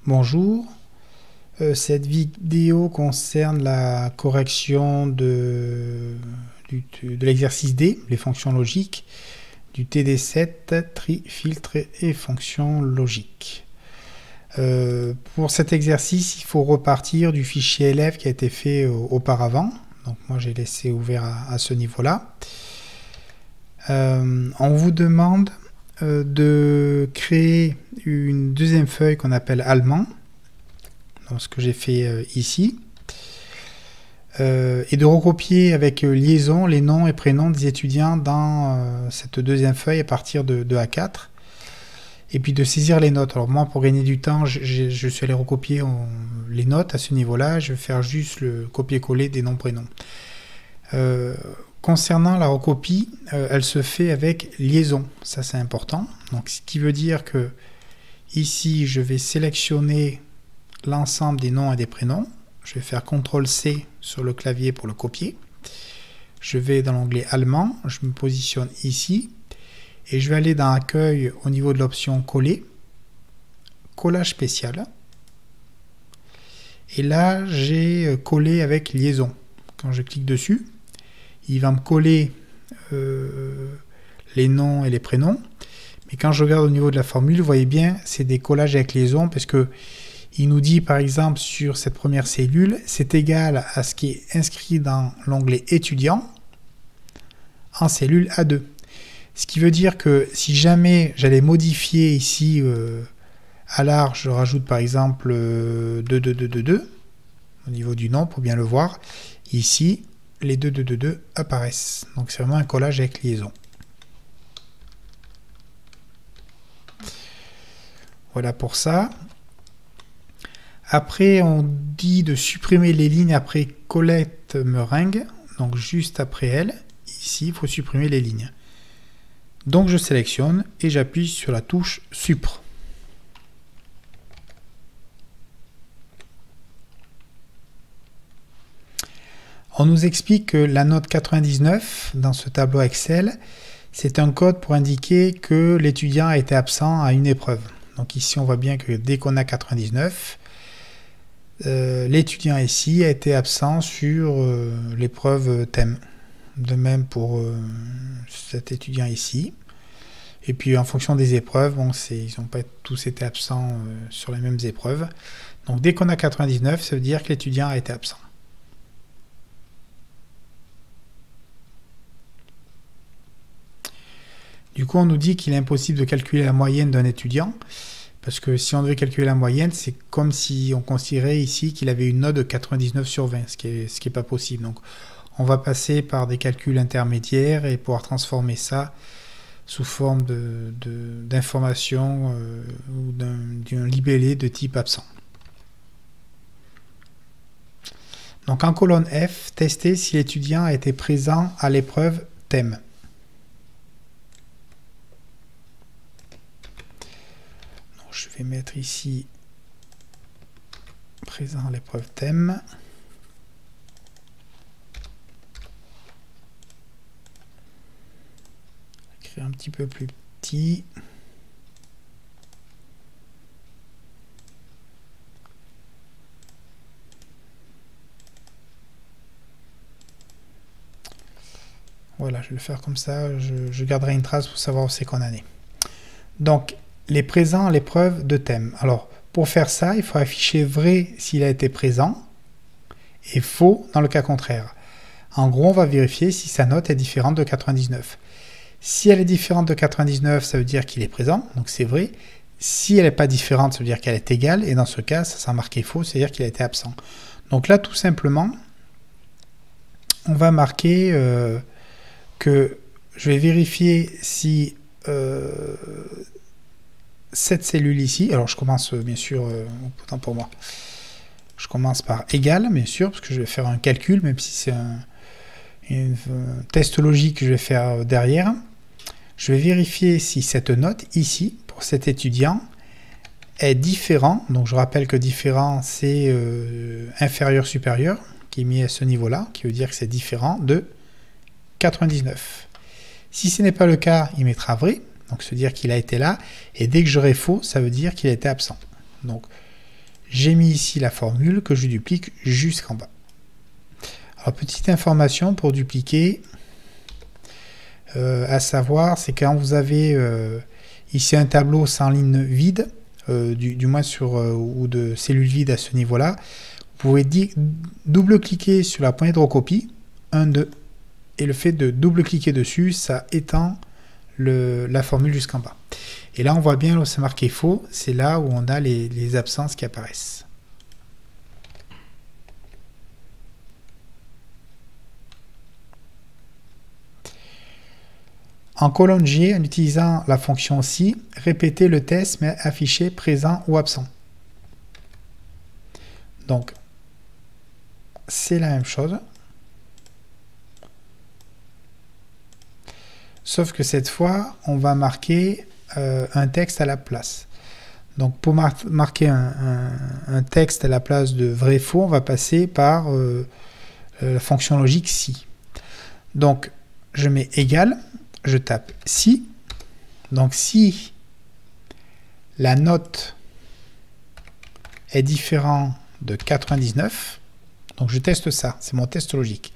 Bonjour, cette vidéo concerne la correction de l'exercice D, les fonctions logiques, du TD7, tri, filtre et fonctions logiques. Pour cet exercice, il faut repartir du fichier élève qui a été fait auparavant. Donc moi j'ai laissé ouvert à ce niveau-là. On vous demande de créer une deuxième feuille qu'on appelle allemand, donc ce que j'ai fait ici, et de recopier avec liaison les noms et prénoms des étudiants dans cette deuxième feuille à partir de A4, et puis de saisir les notes. Alors moi, pour gagner du temps, je suis allé recopier les notes à ce niveau-là. Je vais faire juste le copier-coller des noms-prénoms. Concernant la recopie, elle se fait avec liaison, ça c'est important. Donc ce qui veut dire que ici je vais sélectionner l'ensemble des noms et des prénoms. Je vais faire CTRL-C sur le clavier pour le copier. Je vais dans l'onglet allemand, je me positionne ici et je vais aller dans accueil au niveau de l'option coller, collage spécial. Et là j'ai collé avec liaison. Quand je clique dessus, il va me coller les noms et les prénoms. Mais quand je regarde au niveau de la formule, vous voyez bien, c'est des collages avec liaison, parce que il nous dit par exemple sur cette première cellule, c'est égal à ce qui est inscrit dans l'onglet étudiant en cellule A2. Ce qui veut dire que si jamais j'allais modifier ici à large, je rajoute par exemple 2222 au niveau du nom pour bien le voir. Ici, les 2222 apparaissent. Donc c'est vraiment un collage avec liaison. Voilà pour ça. Après, on dit de supprimer les lignes après Colette Meringue. Donc juste après elle, ici, il faut supprimer les lignes. Donc je sélectionne et j'appuie sur la touche Supr. On nous explique que la note 99 dans ce tableau Excel, c'est un code pour indiquer que l'étudiant a été absent à une épreuve. Donc ici, on voit bien que dès qu'on a 99, l'étudiant ici a été absent sur l'épreuve thème. De même pour cet étudiant ici. Et puis en fonction des épreuves, bon, ils n'ont pas tous été absents sur les mêmes épreuves. Donc dès qu'on a 99, ça veut dire que l'étudiant a été absent. Du coup, on nous dit qu'il est impossible de calculer la moyenne d'un étudiant, parce que si on devait calculer la moyenne, c'est comme si on considérait ici qu'il avait une note de 99 sur 20, ce qui est pas possible. Donc, on va passer par des calculs intermédiaires et pouvoir transformer ça sous forme d'information ou d'un libellé de type absent. Donc, en colonne F, tester si l'étudiant a été présent à l'épreuve thème. Je vais mettre ici présent à l'épreuve thème. Écrire un petit peu plus petit. Voilà, je vais le faire comme ça. Je garderai une trace pour savoir où c'est qu'on en est. Donc, les présents à l'épreuve de thème. Alors, pour faire ça, il faut afficher vrai s'il a été présent et faux dans le cas contraire. En gros, on va vérifier si sa note est différente de 99. Si elle est différente de 99, ça veut dire qu'il est présent, donc c'est vrai. Si elle n'est pas différente, ça veut dire qu'elle est égale, et dans ce cas, ça sera marqué faux, c'est-à-dire qu'il a été absent. Donc là, tout simplement, on va marquer que je vais vérifier si cette cellule ici, alors je commence bien sûr, autant pour moi, je commence par égal, bien sûr, parce que je vais faire un calcul, même si c'est un test logique que je vais faire derrière. Je vais vérifier si cette note ici, pour cet étudiant, est différent. Donc je rappelle que différent, c'est inférieur supérieur, qui est mis à ce niveau-là, qui veut dire que c'est différent de 99. Si ce n'est pas le cas, il mettra vrai. Donc, se dire qu'il a été là. Et dès que j'aurai faux, ça veut dire qu'il a été absent. Donc, j'ai mis ici la formule que je duplique jusqu'en bas. Alors, petite information pour dupliquer, à savoir, c'est quand vous avez ici un tableau sans ligne vide, du moins ou de cellules vides à ce niveau-là, vous pouvez double-cliquer sur la poignée de recopie, 1, 2, et le fait de double-cliquer dessus, ça étend la formule jusqu'en bas. Et là, on voit bien, c'est marqué faux, c'est là où on a les absences qui apparaissent. En colonne G, en utilisant la fonction si, répétez le test mais affiché présent ou absent. Donc, c'est la même chose. Sauf que cette fois, on va marquer un texte à la place. Donc, pour marquer un texte à la place de vrai-faux, on va passer par la fonction logique si. Donc, je mets égal. Je tape si, donc si la note est différente de 99, donc je teste ça, c'est mon test logique.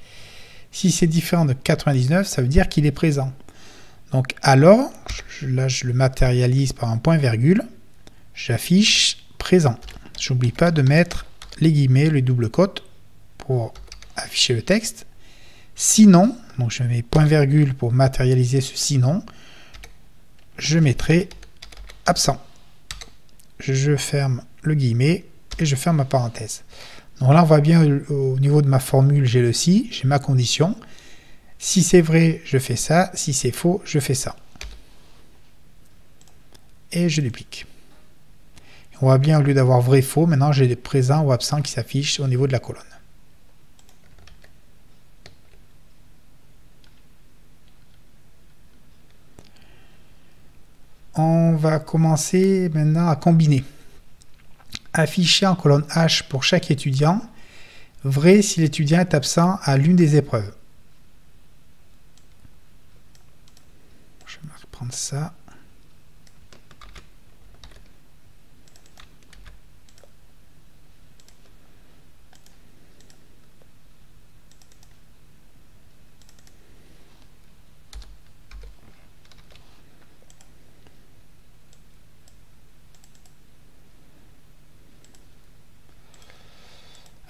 Si c'est différent de 99, ça veut dire qu'il est présent. Donc alors, là je le matérialise par un point virgule, j'affiche présent. Je n'oublie pas de mettre les guillemets, les doubles cotes pour afficher le texte. Sinon, donc je mets point virgule pour matérialiser ce sinon, je mettrai absent. Je ferme le guillemet et je ferme ma parenthèse. Donc là, on voit bien au niveau de ma formule, j'ai le si, j'ai ma condition. Si c'est vrai, je fais ça. Si c'est faux, je fais ça. Et je duplique. On voit bien, au lieu d'avoir vrai, faux, maintenant j'ai des présents ou absents qui s'affichent au niveau de la colonne. On va commencer maintenant à combiner. Afficher en colonne H pour chaque étudiant, vrai si l'étudiant est absent à l'une des épreuves. Je vais reprendre ça.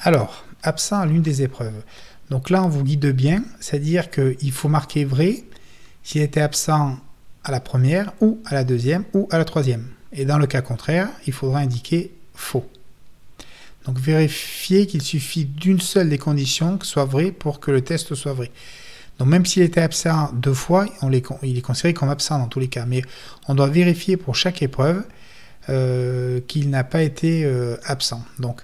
Alors, absent à l'une des épreuves. Donc là, on vous guide bien, c'est-à-dire qu'il faut marquer vrai s'il était absent à la première, ou à la deuxième, ou à la troisième. Et dans le cas contraire, il faudra indiquer faux. Donc vérifiez qu'il suffit d'une seule des conditions que ce soit vrai pour que le test soit vrai. Donc même s'il était absent 2 fois, il est considéré comme absent dans tous les cas. Mais on doit vérifier pour chaque épreuve qu'il n'a pas été absent. Donc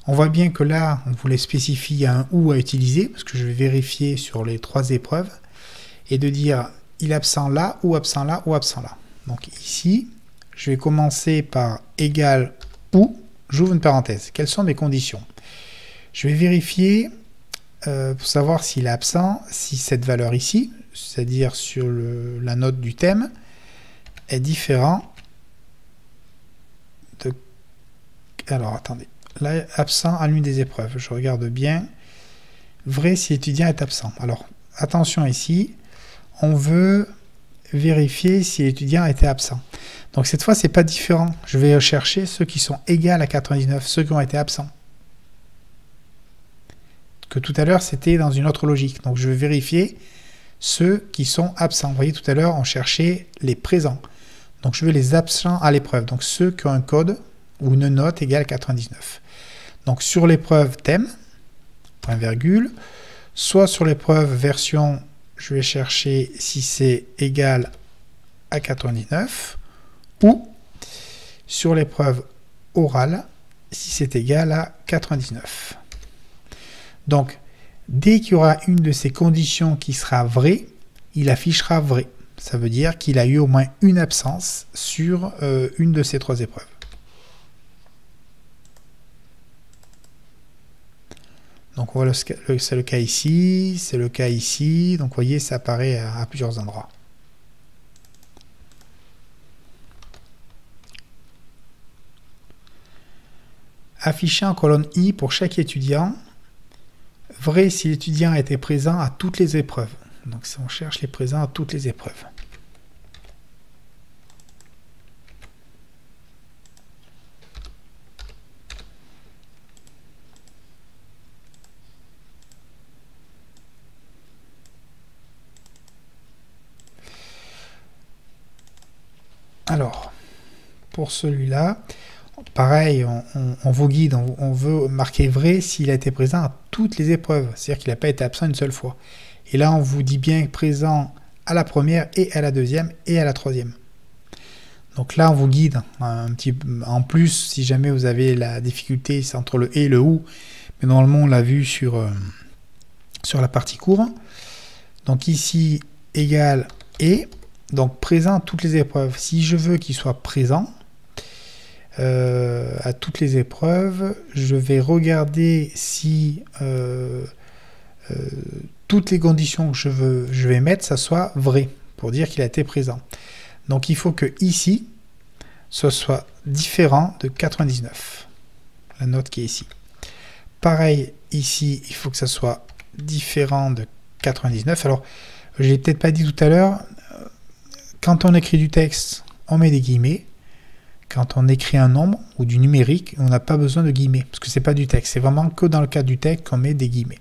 on voit bien que là, on voulait spécifier un ou à utiliser, parce que je vais vérifier sur les 3 épreuves, et de dire il est absent là, ou absent là, ou absent là. Donc ici, je vais commencer par égal ou, j'ouvre une parenthèse. Quelles sont mes conditions? Je vais vérifier, pour savoir s'il est absent, si cette valeur ici, c'est-à-dire sur la note du thème, est différente de... Alors, attendez. Là, absent à l'une des épreuves. Je regarde bien. Vrai si l'étudiant est absent. Alors, attention ici. On veut vérifier si l'étudiant a été absent. Donc, cette fois, c'est pas différent. Je vais chercher ceux qui sont égaux à 99, ceux qui ont été absents. Que tout à l'heure, c'était dans une autre logique. Donc, je vais vérifier ceux qui sont absents. Vous voyez, tout à l'heure, on cherchait les présents. Donc, je veux les absents à l'épreuve. Donc, ceux qui ont un code ou une note égale à 99. Donc sur l'épreuve thème, point virgule, soit sur l'épreuve version, je vais chercher si c'est égal à 99, ou sur l'épreuve orale, si c'est égal à 99. Donc, dès qu'il y aura une de ces conditions qui sera vraie, il affichera vrai. Ça veut dire qu'il a eu au moins une absence sur une de ces 3 épreuves. Donc voilà, c'est le cas ici, c'est le cas ici. Donc vous voyez, ça apparaît à plusieurs endroits. afficher en colonne I pour chaque étudiant, vrai si l'étudiant a été présent à toutes les épreuves. Donc si on cherche les présents à toutes les épreuves. Alors, pour celui-là, pareil, on vous guide, on veut marquer vrai s'il a été présent à toutes les épreuves, c'est-à-dire qu'il n'a pas été absent une seule fois. Et là, on vous dit bien présent à la première et à la deuxième et à la troisième. Donc là, on vous guide un petit en plus, si jamais vous avez la difficulté, c'est entre le et le ou, mais normalement, on l'a vu sur la partie cours. Donc ici, égal et, donc présent à toutes les épreuves. Si je veux qu'il soit présent, à toutes les épreuves, je vais regarder si toutes les conditions que je vais mettre, ça soit vrai, pour dire qu'il a été présent. Donc il faut que ici, ce soit différent de 99, la note qui est ici. Pareil, ici, il faut que ça soit différent de 99. Alors, je l'ai peut-être pas dit tout à l'heure, quand on écrit du texte, on met des guillemets. Quand on écrit un nombre ou du numérique, on n'a pas besoin de guillemets, parce que c'est pas du texte. C'est vraiment que dans le cas du texte qu'on met des guillemets.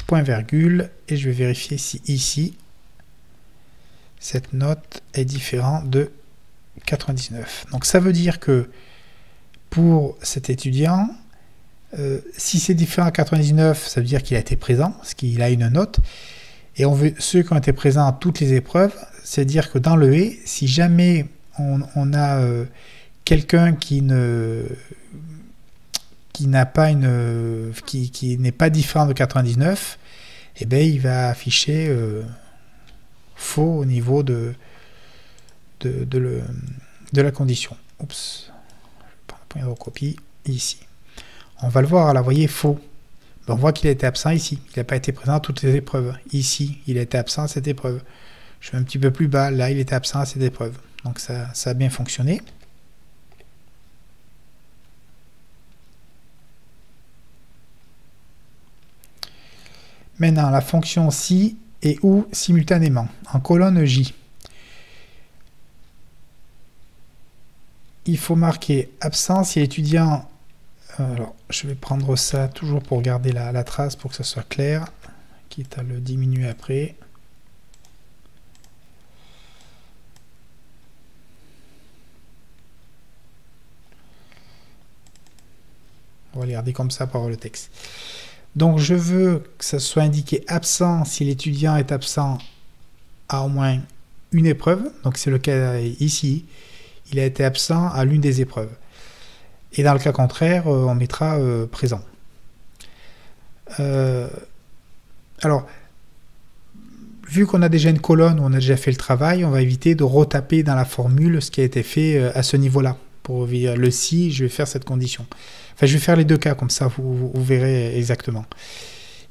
Point virgule, et je vais vérifier si ici, cette note est différente de 99. Donc ça veut dire que pour cet étudiant, si c'est différent à 99, ça veut dire qu'il a été présent, parce qu'il a une note. Et on veut ceux qui ont été présents à toutes les épreuves, c'est-à-dire que dans le et, si jamais on a quelqu'un qui n'a pas qui n'est pas différent de 99, eh bien il va afficher faux au niveau de la condition. Oups, je vais prendre un point de recopie ici. On va le voir, là, vous voyez, faux. On voit qu'il a été absent ici. Il n'a pas été présent à toutes les épreuves. Ici, il a été absent à cette épreuve. Je vais un petit peu plus bas. Là, il était absent à cette épreuve. Donc, ça a bien fonctionné. Maintenant, la fonction si et ou simultanément. En colonne J. Il faut marquer absent si l'étudiant... Alors, je vais prendre ça toujours pour garder la trace pour que ça soit clair, quitte à le diminuer après. On va regarder comme ça pour avoir le texte. Donc, je veux que ça soit indiqué absent si l'étudiant est absent à au moins une épreuve. Donc, c'est le cas ici. Il a été absent à l'une des épreuves. Et dans le cas contraire, on mettra présent. Alors, vu qu'on a déjà une colonne où on a déjà fait le travail, on va éviter de retaper dans la formule ce qui a été fait à ce niveau-là. Pour le si, je vais faire cette condition. Enfin, je vais faire les deux cas, comme ça vous verrez exactement.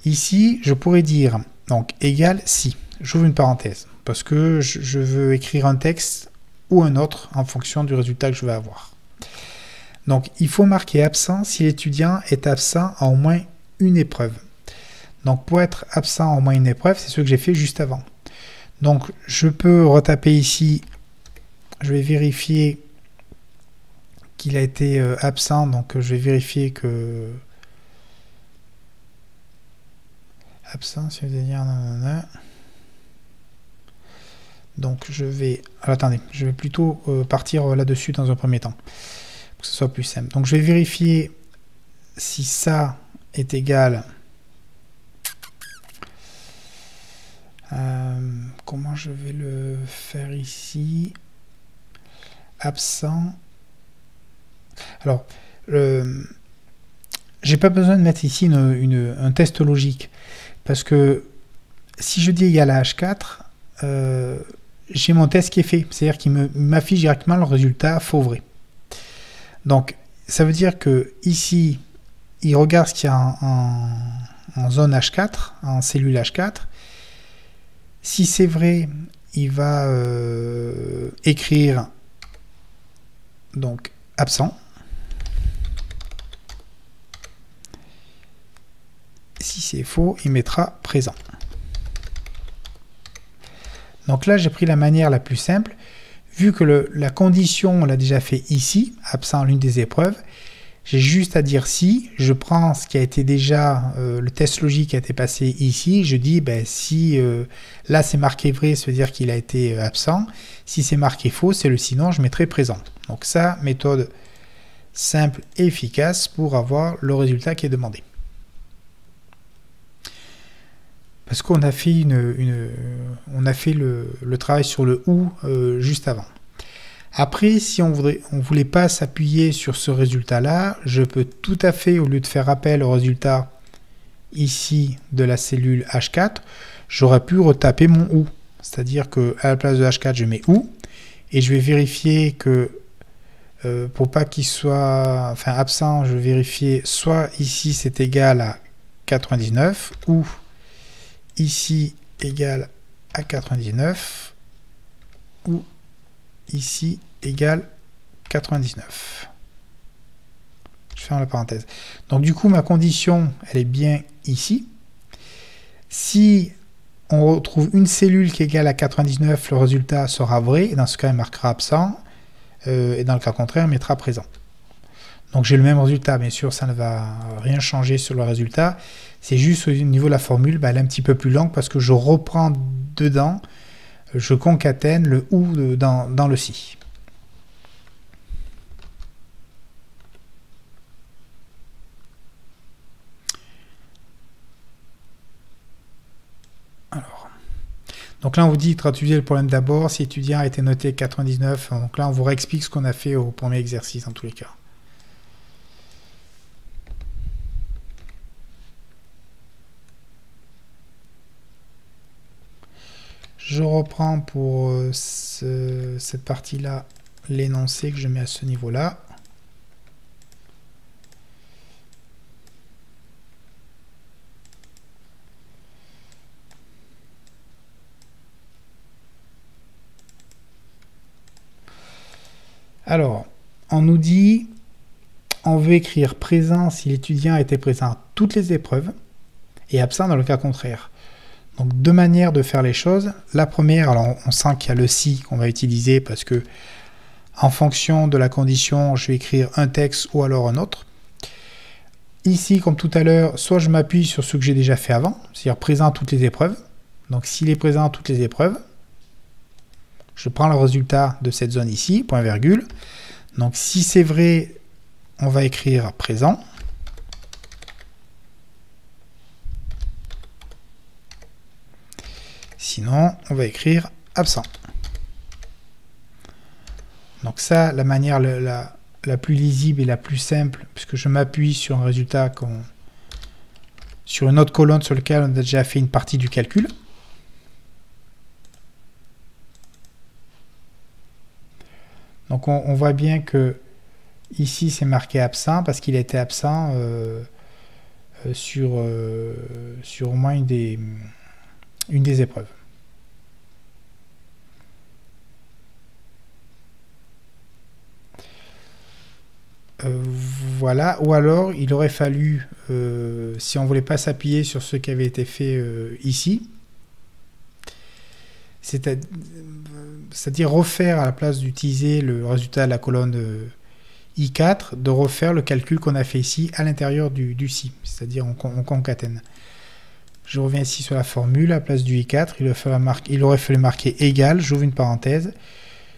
Ici, je pourrais dire, donc, égal si. J'ouvre une parenthèse, parce que je veux écrire un texte ou un autre en fonction du résultat que je vais avoir. Donc, il faut marquer absent si l'étudiant est absent à au moins une épreuve. Donc, pour être absent à au moins une épreuve, c'est ce que j'ai fait juste avant. Donc, je peux retaper ici, je vais vérifier qu'il a été absent, donc je vais vérifier que... Absent, si vous allez dire nanana. Donc, je vais... Alors, attendez, je vais plutôt partir là-dessus dans un premier temps, pour que ce soit plus simple. Donc, je vais vérifier si ça est égal... comment je vais le faire ici? Absent. Alors, j'ai pas besoin de mettre ici un test logique, parce que si je dis égal à H4, j'ai mon test qui est fait, c'est-à-dire qu'il m'affiche directement le résultat faux-vrai. Donc, ça veut dire que ici, il regarde ce qu'il y a en zone H4, en cellule H4. Si c'est vrai, il va écrire donc absent. Si c'est faux, il mettra présent. Donc là, j'ai pris la manière la plus simple. Vu que la condition, on l'a déjà fait ici, absent l'une des épreuves, j'ai juste à dire si, je prends ce qui a été déjà, le test logique qui a été passé ici, je dis, ben, si là c'est marqué vrai, ça veut dire qu'il a été absent. Si c'est marqué faux, c'est le sinon, je mettrai présent. Donc ça, méthode simple et efficace pour avoir le résultat qui est demandé. Parce qu'on a fait, on a fait le travail sur le ou juste avant. Après, si on voulait pas s'appuyer sur ce résultat-là, je peux tout à fait, au lieu de faire appel au résultat ici de la cellule H4, j'aurais pu retaper mon ou. C'est-à-dire que à la place de H4, je mets ou, et je vais vérifier que pour pas qu'il soit absent, je vais vérifier soit ici c'est égal à 99 ou ici égal à 99 ou ici égale 99. Je ferme la parenthèse. Donc du coup, ma condition, elle est bien ici. Si on retrouve une cellule qui est égale à 99, le résultat sera vrai, et dans ce cas, il marquera absent, et dans le cas contraire, il mettra présent. Donc j'ai le même résultat, bien sûr, ça ne va rien changer sur le résultat. C'est juste au niveau de la formule, elle est un petit peu plus longue parce que je reprends dedans, je concatène le ou dans le si. Alors, donc là on vous dit traduisez le problème d'abord, si étudiant a été noté 99, donc là on vous réexplique ce qu'on a fait au premier exercice en tous les cas. Je reprends pour cette partie-là l'énoncé que je mets à ce niveau-là. Alors, on nous dit, on veut écrire présent si l'étudiant a été présent à toutes les épreuves et absent dans le cas contraire. Donc deux manières de faire les choses. La première, alors on sent qu'il y a le si qu'on va utiliser parce que en fonction de la condition, je vais écrire un texte ou alors un autre. Ici, comme tout à l'heure, soit je m'appuie sur ce que j'ai déjà fait avant, c'est-à-dire présent à toutes les épreuves. Donc s'il est présent à toutes les épreuves, je prends le résultat de cette zone ici, point virgule. Donc si c'est vrai, on va écrire présent. Sinon, on va écrire absent. Donc ça, la manière la plus lisible et la plus simple, puisque je m'appuie sur un résultat sur une autre colonne sur laquelle on a déjà fait une partie du calcul. Donc on voit bien que ici c'est marqué absent parce qu'il était absent sur au moins une des épreuves. Voilà, ou alors il aurait fallu, si on ne voulait pas s'appuyer sur ce qui avait été fait ici, c'est-à-dire refaire à la place d'utiliser le résultat de la colonne I4, de refaire le calcul qu'on a fait ici à l'intérieur du si, c'est-à-dire on concatène. Je reviens ici sur la formule, à la place du I4, il aurait fallu marquer égal, j'ouvre une parenthèse.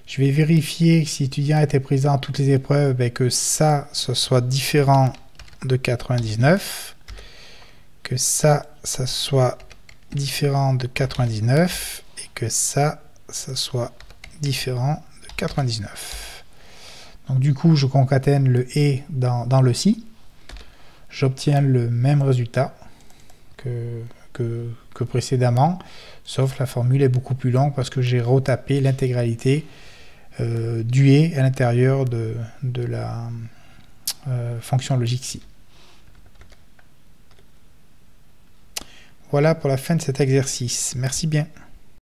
Je vais vérifier que si l'étudiant était présent à toutes les épreuves, que ça, ce soit différent de 99, que ça soit différent de 99, et que ça soit différent de 99. Donc du coup, je concatène le et dans le si. J'obtiens le même résultat que précédemment, sauf la formule est beaucoup plus longue parce que j'ai retapé l'intégralité du et à l'intérieur de la fonction logique si. Voilà pour la fin de cet exercice. Merci bien.